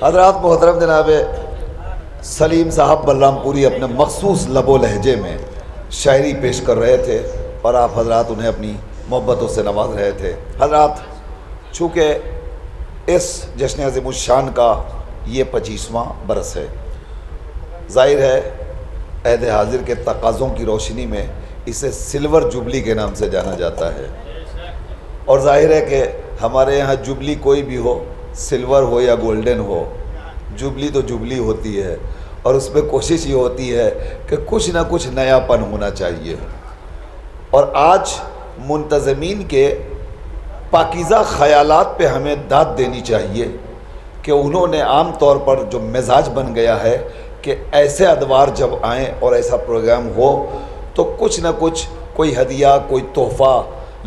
حضرات محترم جناب سلیم صاحب بلرام پوری اپنے مخصوص لب و لہجے میں شاعری پیش کر رہے تھے اور آپ حضرات انہیں اپنی محبتوں سے نواز رہے تھے۔ حضرات چونکہ اس جشن عظیم الشان کا یہ 25واں برس ہے، ظاہر ہے عہد حاضر کے تقاضوں کی روشنی میں اسے سلور جوبلی کے نام سے جانا جاتا ہے، اور ظاہر ہے کہ ہمارے یہاں جوبلی کوئی بھی ہو، سلور ہو یا گولڈن ہو، جوبلی تو جوبلی ہوتی ہے، اور اس میں کوشش یہ ہوتی ہے کہ کچھ نہ کچھ نیا پن ہونا چاہیے۔ اور آج منتظمین کے پاکیزہ خیالات پہ ہمیں داد دینی چاہیے کہ انہوں نے عام طور پر جو مزاج بن گیا ہے کہ ایسے ادوار جب آئیں اور ایسا پروگرام ہو تو کچھ نہ کچھ کوئی ہدیہ، کوئی تحفہ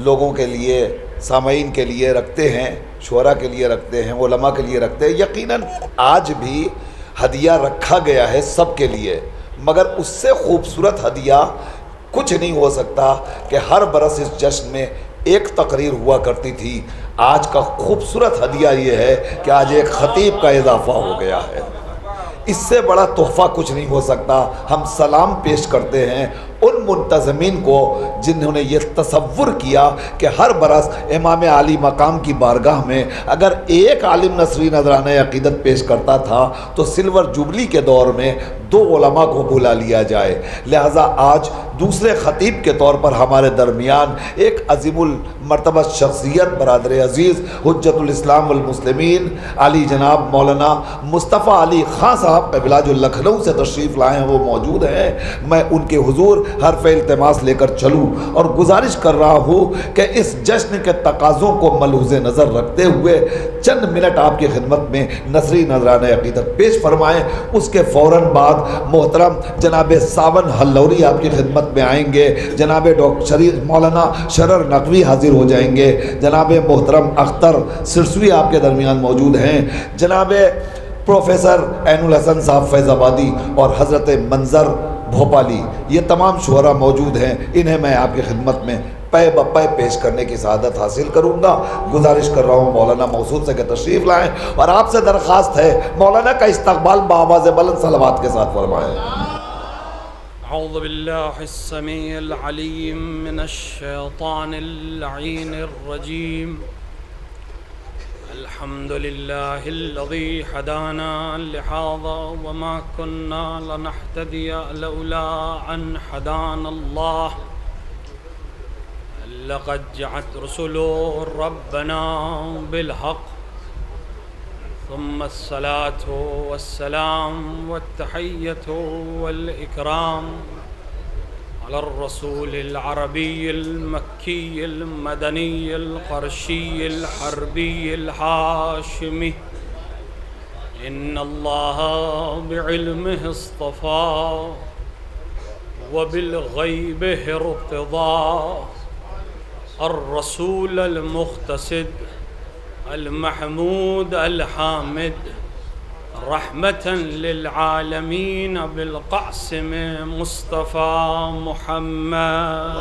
لوگوں کے لیے، سامعین کے لیے رکھتے ہیں، شعراء کے لیے رکھتے ہیں، علماء کے لیے رکھتے ہیں۔ یقیناً آج بھی ہدیہ رکھا گیا ہے سب کے لیے، مگر اس سے خوبصورت ہدیہ کچھ نہیں ہو سکتا کہ ہر برس اس جشن میں ایک تقریر ہوا کرتی تھی۔ آج کا خوبصورت ہدیہ یہ ہے کہ آج ایک خطیب کا اضافہ ہو گیا ہے۔ اس سے بڑا تحفہ کچھ نہیں ہو سکتا۔ ہم سلام پیش کرتے ہیں ان منتظمین کو جنہوں نے یہ تصور کیا کہ ہر برس امام عالی مقام کی بارگاہ میں اگر ایک عالم نثری نذرانہ عقیدت پیش کرتا تھا تو سلور جوبلی کے دور میں 2 علماء کو بلا لیا جائے۔ لہٰذا آج دوسرے خطیب کے طور پر ہمارے درمیان ایک عظیم المرتبہ شخصیت، برادر عزیز، حجت الاسلام والمسلمین، علی جناب مولانا مصطفیٰ علی خان صاحب قبلہ جو لکھنؤ سے تشریف لائے ہیں وہ موجود ہیں۔ میں ان کے حضور حرف التماس لے کر چلوں اور گزارش کر رہا ہوں کہ اس جشن کے تقاضوں کو ملحوظ نظر رکھتے ہوئے چند منٹ آپ کی خدمت میں نثری نذرانہ عقیدت پیش فرمائیں۔ اس کے فوراً بعد محترم جناب ساون ہلوری آپ کی خدمت میں آئیں گے، جناب ڈاکٹر شریف مولانا شرر نقوی حاضر ہو جائیں گے، جناب محترم اختر سرسوی آپ کے درمیان موجود ہیں، جناب پروفیسر عین الحسن صاحب فیض آبادی اور حضرت منظر بھوپالی، یہ تمام شعراء موجود ہیں۔ انہیں میں آپ کی خدمت میں پے بپے پیش کرنے کی سعادت حاصل کروں گا۔ گزارش کر رہا ہوں مولانا موصول سے کہ تشریف لائیں، اور آپ سے درخواست ہے مولانا کا استقبال بآواز بلند صلوات کے ساتھ فرمائیں۔ اعوذ باللہ السمیع العلیم من الشیطان اللعین الرجیم، الحمد للہ الذی ہدانا لہذا وما كنا لنہتدی لولا ان ہدانا اللہ، لقد جاءت رسل ربنا بالحق، ثم الصلاة والسلام والتحیۃ والإکرام على الرسول العربی المکی المدنی القرشی الحربی الحاشمی، ان اللہ بعلمہ اصطفیٰ وبالغیبہ ارتضیٰ، الرسول المقتصد المحمود الحامد، رحمة للعالمین بالقاسم مصطفیٰ محمد،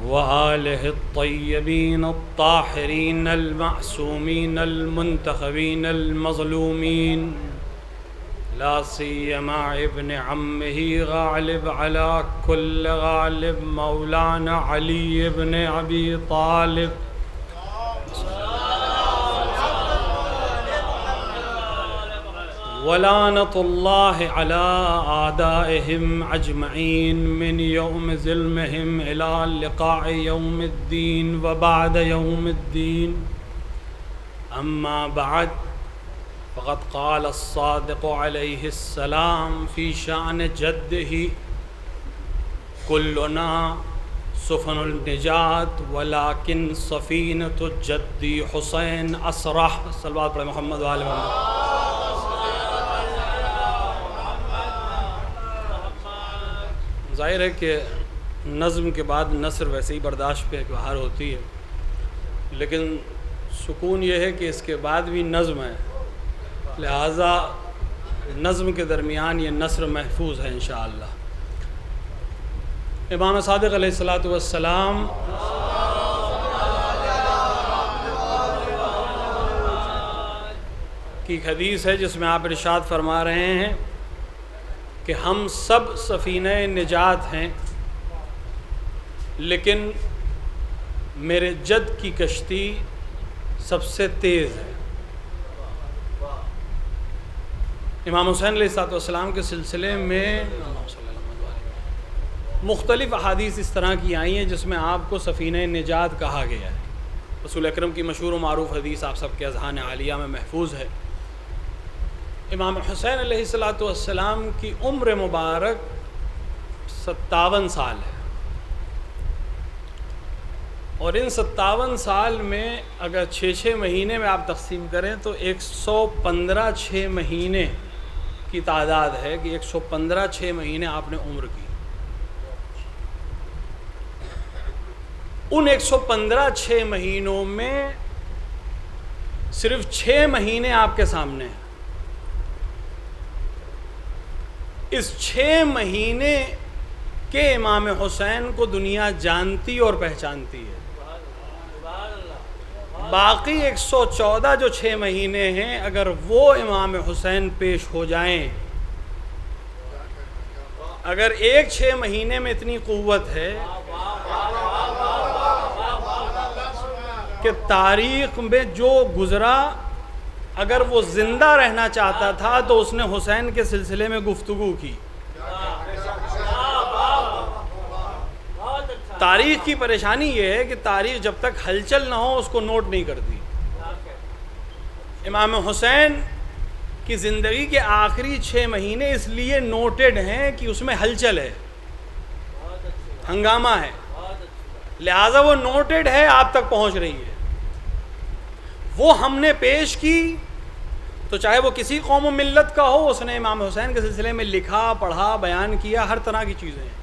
وآلہ الطیبین الطاہرین المعصومین المنتخبین المظلومین، لا سیما ابن عمہ غالب علی کل غالب مولانا علی ابن ابی طالب، ولعنۃ اللہ علی اعدائہم اجمعین من یوم ظلمہم الی لقاء یوم الدین وبعد یوم الدین، اما بعد فقد قال الصادق علیہ السلام فی شأن جدہ، کلنا سفن النجات ولكن سفینۃ جدی حسین اسرح، صلوات پر محمد وآل محمد۔ ظاہر ہے کہ نظم کے بعد نثر ویسے ہی برداشت پہ باہر ہوتی ہے، لیکن سکون یہ ہے کہ اس کے بعد بھی نظم ہے، لہٰذا نظم کے درمیان یہ نثر محفوظ ہے انشاءاللہ۔ امام صادق علیہ الصلوۃ والسلام کی ایک حدیث ہے جس میں آپ ارشاد فرما رہے ہیں کہ ہم سب سفینہ نجات ہیں، لیکن میرے جد کی کشتی سب سے تیز ہے۔ امام حسین علیہ السلام کے سلسلے میں مختلف احادیث اس طرح کی آئی ہیں جس میں آپ کو سفینہ نجات کہا گیا ہے۔ رسول اکرم کی مشہور و معروف حدیث آپ سب کے اذہان عالیہ میں محفوظ ہے۔ امام حسین علیہ السلام کی عمر مبارک 57 سال ہے، اور ان 57 سال میں اگر 6 مہینے میں آپ تقسیم کریں تو 115 6 مہینے کی تعداد ہے کہ 115 6 مہینے آپ نے عمر کی۔ ان 115 6 مہینوں میں صرف 6 مہینے آپ کے سامنے ہیں۔ اس 6 مہینے کے امام حسین کو دنیا جانتی اور پہچانتی ہے۔ باقی 114 جو 6 مہینے ہیں، اگر وہ امام حسین پیش ہو جائیں، اگر ایک 6 مہینے میں اتنی قوت ہے کہ تاریخ میں جو گزرا، اگر وہ زندہ رہنا چاہتا تھا تو اس نے حسین کے سلسلے میں گفتگو کی۔ تاریخ کی پریشانی یہ ہے کہ تاریخ جب تک ہلچل نہ ہو اس کو نوٹ نہیں کرتی۔ امام حسین کی زندگی کے آخری 6 مہینے اس لیے نوٹڈ ہیں کہ اس میں ہلچل ہے، ہنگامہ ہے، لہٰذا وہ نوٹڈ ہے، آپ تک پہنچ رہی ہے۔ وہ ہم نے پیش کی تو چاہے وہ کسی قوم و ملت کا ہو، اس نے امام حسین کے سلسلے میں لکھا، پڑھا، بیان کیا، ہر طرح کی چیزیں ہیں۔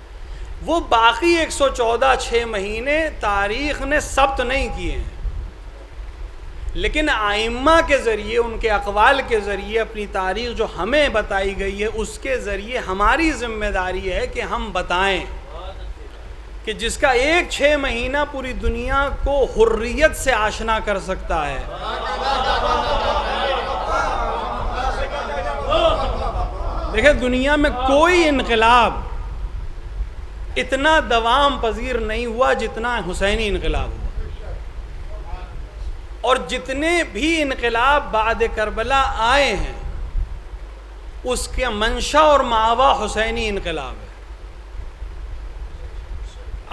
وہ باقی 114 6 مہینے تاریخ نے ثبت نہیں کیے ہیں، لیکن ائمہ کے ذریعے، ان کے اقوال کے ذریعے اپنی تاریخ جو ہمیں بتائی گئی ہے اس کے ذریعے ہماری ذمہ داری ہے کہ ہم بتائیں کہ جس کا ایک 6 مہینہ پوری دنیا کو حریت سے آشنا کر سکتا ہے۔ دیکھیں، دنیا میں کوئی انقلاب اتنا دوام پذیر نہیں ہوا جتنا حسینی انقلاب ہوا، اور جتنے بھی انقلاب بعد کربلا آئے ہیں اس کے منشا اور ماوا حسینی انقلاب ہے۔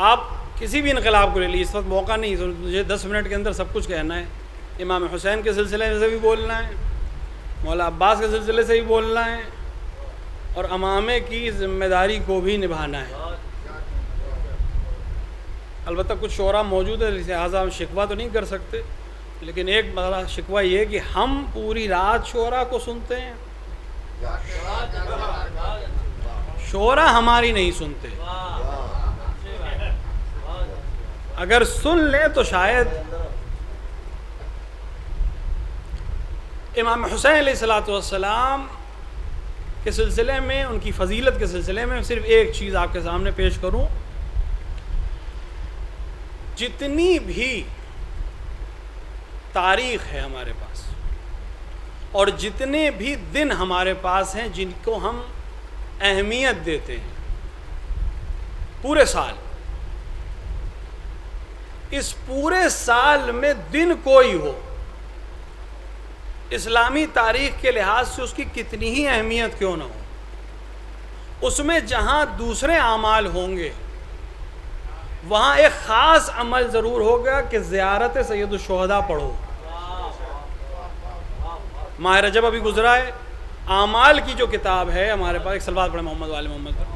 آپ کسی بھی انقلاب کو لے لیجیے، اس وقت موقع نہیں، مجھے 10 منٹ کے اندر سب کچھ کہنا ہے۔ امام حسین کے سلسلے سے بھی بولنا ہے، مولا عباس کے سلسلے سے بھی بولنا ہے، اور امامے کی ذمہ داری کو بھی نبھانا ہے۔ البتہ کچھ شعراء موجود ہے، لہٰذا ہم شکوہ تو نہیں کر سکتے، لیکن ایک بڑا شکوہ یہ کہ ہم پوری رات شعراء کو سنتے ہیں، شعراء ہماری نہیں سنتے۔ اگر سن لیں تو شاید امام حسین علیہ السلام کے سلسلے میں، ان کی فضیلت کے سلسلے میں صرف ایک چیز آپ کے سامنے پیش کروں۔ جتنی بھی تاریخ ہے ہمارے پاس اور جتنے بھی دن ہمارے پاس ہیں جن کو ہم اہمیت دیتے ہیں پورے سال، اس پورے سال میں دن کوئی ہو، اسلامی تاریخ کے لحاظ سے اس کی کتنی ہی اہمیت کیوں نہ ہو، اس میں جہاں دوسرے اعمال ہوں گے وہاں ایک خاص عمل ضرور ہوگا کہ زیارت سید الشہداء پڑھو۔ ماہ رجب ابھی گزرا ہے، اعمال کی جو کتاب ہے ہمارے پاس، ایک صلوات پڑھیں محمد وآل محمد پر۔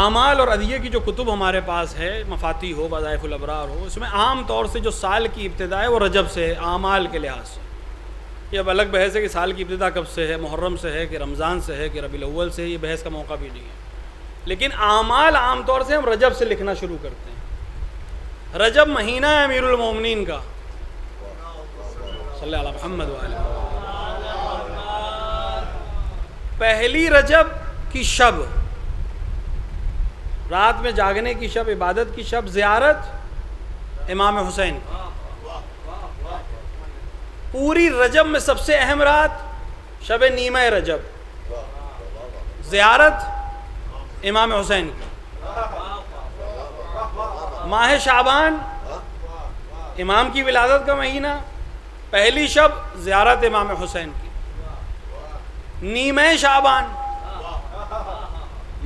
اعمال اور ادعیے کی جو کتب ہمارے پاس ہے، مفاتیح ہو، وظائف الابرار ہو، اس میں عام طور سے جو سال کی ابتدا ہے وہ رجب سے ہے، اعمال کے لحاظ سے۔ یہ اب الگ بحث ہے کہ سال کی ابتدا کب سے ہے، محرم سے ہے کہ رمضان سے ہے کہ ربیع الاول سے ہے، یہ بحث کا موقع بھی نہیں ہے، لیکن اعمال عام طور سے ہم رجب سے لکھنا شروع کرتے ہیں۔ رجب مہینہ ہے امیر المومنین کا، صلی اللہ علیہ محمد وآلہ۔ پہلی رجب کی شب، رات میں جاگنے کی شب، عبادت کی شب، زیارت امام حسین کی. پوری رجب میں سب سے اہم رات شب نیمہ رجب، زیارت امام حسین کی. ماہ شعبان امام کی ولادت کا مہینہ، پہلی شب زیارت امام حسین کی. نیمہ شعبان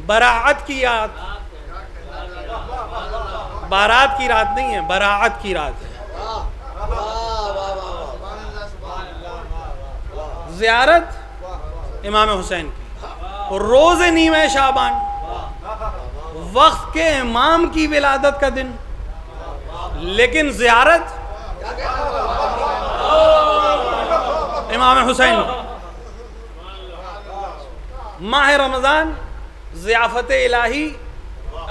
براعت کی رات، بارات کی رات نہیں ہے، براعت کی رات ہے. زیارت امام حسین کی. روز نیمہ شعبان وقت کے امام کی ولادت کا دن، لیکن زیارت امام حسین کی. ماہ رمضان ضیافت الہی،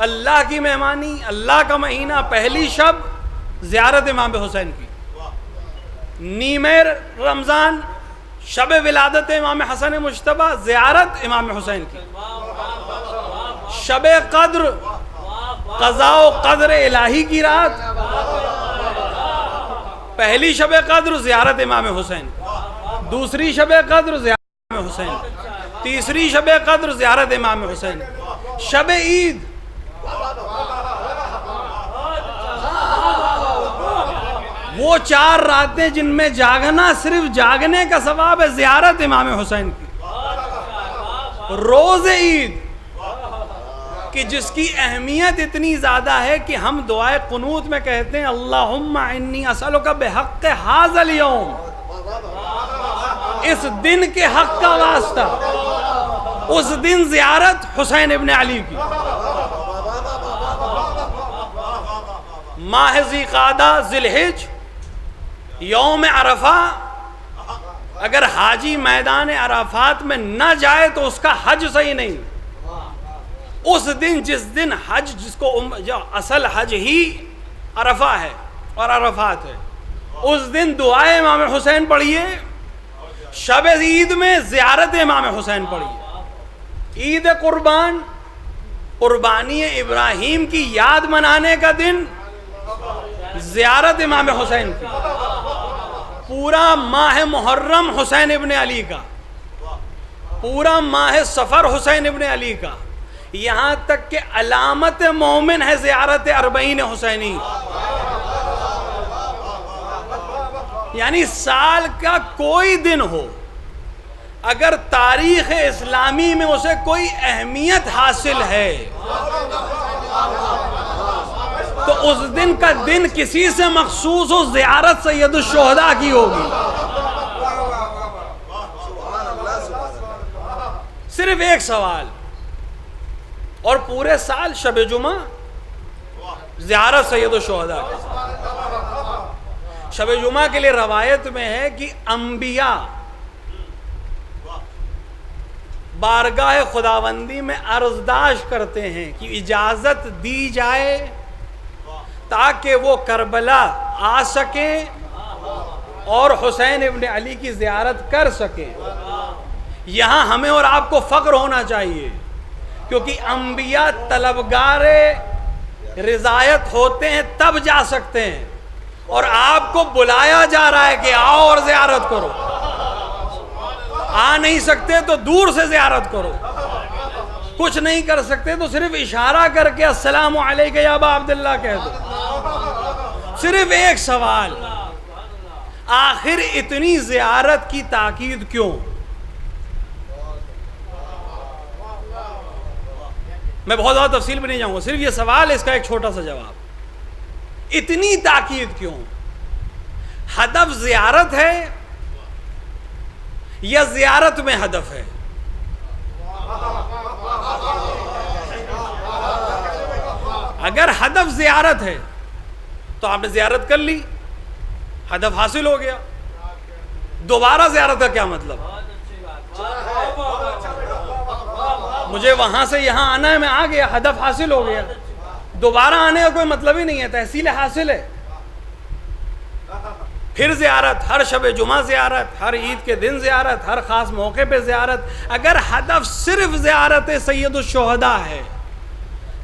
اللہ کی مہمانی، اللہ کا مہینہ، پہلی شب زیارت امام حسین کی. نیمہ رمضان شب ولادت امام حسن مجتبی، زیارت امام حسین کی. شب قدر قضاء و قدر الہی کی رات، پہلی شب قدر زیارت امام حسین، دوسری شب قدر زیارت امام حسین، تیسری شب قدر زیارت امام حسین. شب عید وہ 4 راتیں جن میں جاگنا صرف جاگنے کا ثواب ہے، زیارت امام حسین کی. روز عید کہ جس کی اہمیت اتنی زیادہ ہے کہ ہم دعائے قنوت میں کہتے ہیں اللہم انی اسألک بحق ھذا الیوم، اس دن کے حق کا واسطہ، اس دن زیارت حسین ابن علی کی. ماہ ذی قعدہ ذی الحج یوم عرفہ، اگر حاجی میدان عرفات میں نہ جائے تو اس کا حج صحیح نہیں. اس دن جس دن حج، جس کو جو اصل حج ہی عرفہ ہے اور عرفات ہے، اس دن دعائے امام حسین پڑھیے. شب عید میں زیارت امام حسین پڑھیے. عید قربان، قربانی ابراہیم کی یاد منانے کا دن، زیارت امام حسین کی. پورا ماہ محرم حسین ابن علی کا، پورا ماہ صفر حسین ابن علی کا، یہاں تک کہ علامت مومن ہے زیارت اربعین حسینی. یعنی سال کا کوئی دن ہو، اگر تاریخ اسلامی میں اسے کوئی اہمیت حاصل ہے تو اس دن کا دن کسی سے مخصوص ہو، زیارت سید الشہداء کی ہوگی. صرف ایک سوال، اور پورے سال شب جمعہ زیارت سید الشہداء کی. شب جمعہ کے لیے روایت میں ہے کہ انبیاء بارگاہ خداوندی میں عرضداشت کرتے ہیں کہ اجازت دی جائے تاکہ وہ کربلا آ سکیں اور حسین ابن علی کی زیارت کر سکیں. یہاں ہمیں اور آپ کو فخر ہونا چاہیے، کیونکہ انبیاء طلبگار رضایت ہوتے ہیں تب جا سکتے ہیں، اور آپ کو بلایا جا رہا ہے کہ آؤ اور زیارت کرو. آ نہیں سکتے تو دور سے زیارت کرو، کچھ نہیں کر سکتے تو صرف اشارہ کر کے السلام علیکم یا ابا عبداللہ کہہ دو. صرف ایک سوال، آخر اتنی زیارت کی تاکید کیوں؟ میں بہت زیادہ تفصیل بھی نہیں جاؤں گا، صرف یہ سوال ہے، اس کا ایک چھوٹا سا جواب. اتنی تاکید کیوں؟ ہدف زیارت ہے یا زیارت میں ہدف ہے؟ اگر ہدف زیارت ہے تو آپ نے زیارت کر لی، ہدف حاصل ہو گیا. دوبارہ زیارت کا کیا مطلب؟ مجھے وہاں سے یہاں آنا ہے، میں آ گیا، ہدف حاصل ہو گیا. دوبارہ آنے کا کوئی مطلب ہی نہیں ہے، تحصیل حاصل ہے. پھر زیارت، ہر شب جمعہ زیارت، ہر عید کے دن زیارت، ہر خاص موقع پہ زیارت. اگر ہدف صرف زیارت سید الشہداء ہے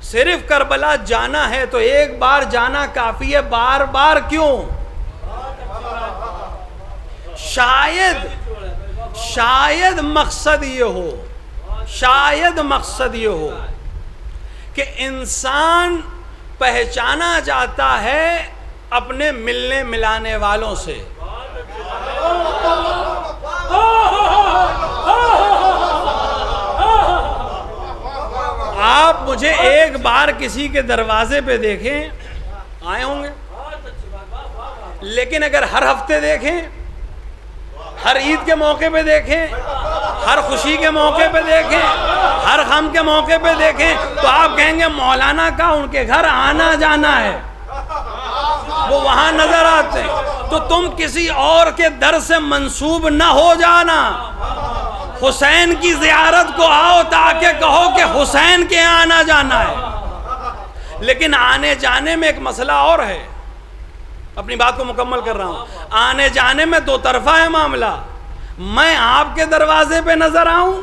صرف کربلا جانا ہے تو ایک بار جانا کافی ہے، بار بار کیوں؟ شاید مقصد یہ ہو کہ انسان پہچانا جاتا ہے اپنے ملنے ملانے والوں سے۔ آپ مجھے ایک بار کسی کے دروازے پہ دیکھیں، آئے ہوں گے، لیکن اگر ہر ہفتے دیکھیں، ہر عید کے موقع پہ دیکھیں، ہر خوشی کے موقع پہ دیکھیں، ہر غم کے موقع پہ دیکھیں، تو آپ کہیں گے مولانا کا ان کے گھر آنا جانا ہے، وہ وہاں نظر آتے ہیں۔ تو تم کسی اور کے در سے منسوب نہ ہو جانا، حسین کی زیارت کو آؤ تاکہ کہو کہ حسین کے آنا جانا ہے۔ لیکن آنے جانے میں ایک مسئلہ اور ہے، اپنی بات کو مکمل کر رہا ہوں۔ آنے جانے میں دو طرفہ ہے معاملہ، میں آپ کے دروازے پہ نظر آؤں،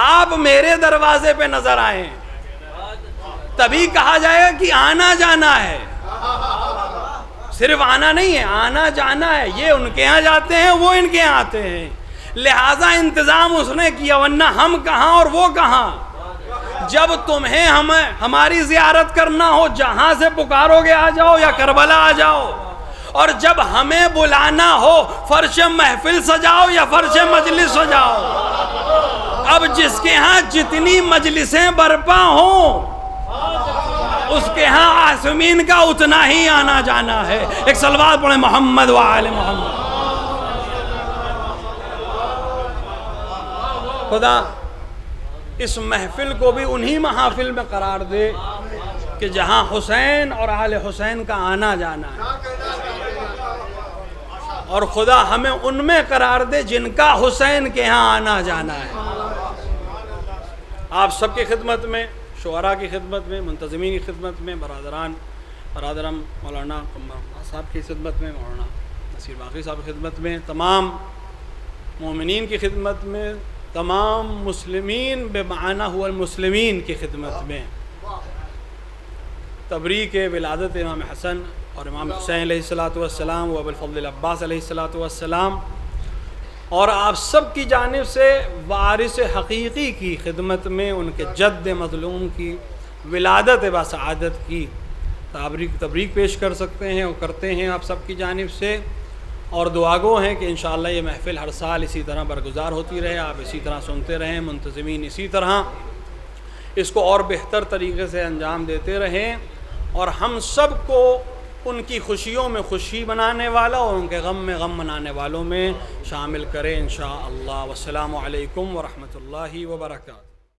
آپ میرے دروازے پہ نظر آئیں، تبھی کہا جائے گا کہ آنا جانا ہے۔ صرف آنا نہیں ہے، آنا جانا ہے، یہ ان کے ہاں جاتے ہیں، وہ ان کے ہاں آتے ہیں، لہٰذا انتظام اس نے کیا، ورنہ ہم کہاں اور وہ کہاں۔ جب تمہیں ہماری زیارت کرنا ہو، جہاں سے پکارو گے آ جاؤ یا کربلا آ جاؤ، اور جب ہمیں بلانا ہو فرش محفل سجاؤ یا فرش مجلس سجاؤ۔ اب جس کے ہاں جتنی مجلسیں برپا ہوں، اس کے ہاں عاصمین کا اتنا ہی آنا جانا ہے۔ ایک صلوات پڑھیں محمد و آل محمد۔ خدا اس محفل کو بھی انہی محافل میں قرار دے کہ جہاں حسین اور آل حسین کا آنا جانا ہے، اور خدا ہمیں ان میں قرار دے جن کا حسین کے ہاں آنا جانا ہے۔ آپ سب کی خدمت میں، شعراء کی خدمت میں، منتظمین کی خدمت میں، برادرم مولانا صاحب کی خدمت میں، مولانا نصیر باقی صاحب کی خدمت میں، تمام مومنین کی خدمت میں، تمام مسلمین بمعنی هو المسلمین کی خدمت میں، تبریک ولادت امام حسن اور امام حسین علیہ السلام و ابوالفضل عباس علیہ السلام، اور آپ سب کی جانب سے وارث حقیقی کی خدمت میں ان کے جد مظلوم کی ولادت بسعادت کی تبریک پیش کر سکتے ہیں اور کرتے ہیں آپ سب کی جانب سے، اور دعا گو ہیں کہ انشاءاللہ یہ محفل ہر سال اسی طرح برگزار ہوتی رہے، آپ اسی طرح سنتے رہیں، منتظمین اسی طرح اس کو اور بہتر طریقے سے انجام دیتے رہیں، اور ہم سب کو ان کی خوشیوں میں خوشی بنانے والا اور ان کے غم میں غم منانے والوں میں شامل کریں انشاءاللہ۔ والسلام علیکم ورحمۃ اللہ وبرکاتہ۔